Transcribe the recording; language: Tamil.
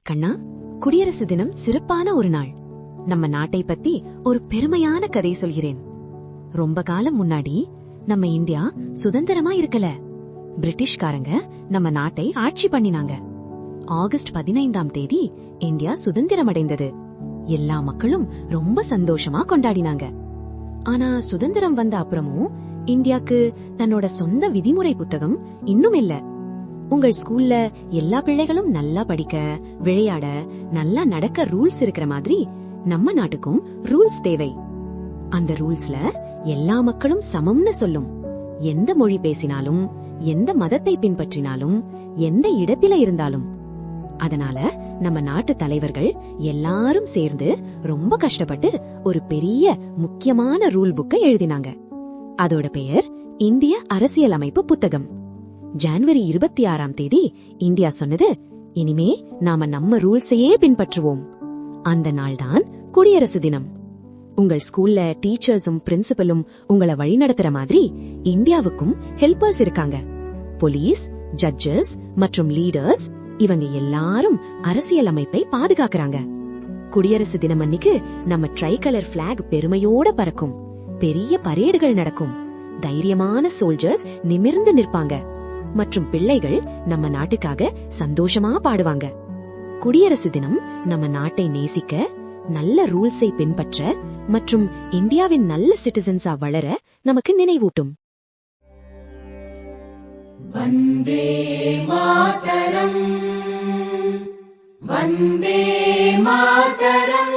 கண்ணா, குடியரசு தினம் சிறப்பான ஒரு நாள். நம்ம நாட்டை பத்தி ஒரு பெருமையான கதை சொல்கிறேன். ரொம்ப காலம் முன்னாடி நம்ம இந்தியா சுதந்திரமா இருக்கல. பிரிட்டிஷ்காரங்க நம்ம நாட்டை ஆட்சி பண்ணினாங்க. ஆகஸ்ட் 15ஆம் தேதி இந்தியா சுதந்திரம் அடைந்தது. எல்லா மக்களும் ரொம்ப சந்தோஷமா கொண்டாடினாங்க. ஆனா சுதந்திரம் வந்த அப்புறமும் இந்தியாக்கு தன்னோட சொந்த விதிமுறை புத்தகம் இன்னும் இல்ல. உங்கள் ஸ்கூல்ல எல்லா பிள்ளைகளும் நல்லா படிக்க, விளையாட, நல்லா நடக்க ரூல்ஸ் இருக்கிற மாதிரி நம்ம நாட்டுக்கும் ரூல்ஸ் தேவை. அந்த ரூல்ஸ்ல எல்லா மக்களும் சமம்னு சொல்லும். எந்த மொழி பேசினாலும், எந்த மதத்தை பின்பற்றினாலும், எந்த இடத்தில இருந்தாலும். அதனால நம்ம நாட்டு தலைவர்கள் எல்லாரும் சேர்ந்து ரொம்ப கஷ்டப்பட்டு ஒரு பெரிய முக்கியமான ரூல் புக்கை எழுதினாங்க. அதோட பெயர் இந்திய அரசியலமைப்பு புத்தகம். ஜனவரி 26ஆம் தேதி இந்தியா சொன்னது, இனிமே நாம நம்ம ரூல்ஸையே பின்பற்றுவோம். அந்த நாள்தான் குடியரசு தினம். உங்கள் ஸ்கூல்ல டீச்சர்ஸும் பிரின்சிபலும் உங்களை வழிநடத்துற மாதிரி இந்தியாவுக்கும் ஹெல்பர்ஸ் இருக்காங்க. போலீஸ், ஜட்ஜஸ் மற்றும் லீடர்ஸ், இவங்க எல்லாரும் அரசியலமைப்பை பாதுகாக்கறாங்க. குடியரசு தினம் அன்னைக்கு நம்ம ட்ரை கலர் பிளாக் பெருமையோட பறக்கும். பெரிய பரேடுகள் நடக்கும். தைரியமான சோல்ஜர்ஸ் நிமிர்ந்து நிற்பாங்க. மற்றும் பிள்ளைகள் நம்ம நாட்டுக்காக சந்தோஷமா பாடுவாங்க. குடியரசு தினம் நம்ம நாட்டை நேசிக்க, நல்ல ரூல்ஸை பின்பற்ற மற்றும் இந்தியாவின் நல்ல சிட்டிசன்ஸா வளர நமக்கு நினைவூட்டும். வந்தே மாதரம், வந்தே மாதரம்.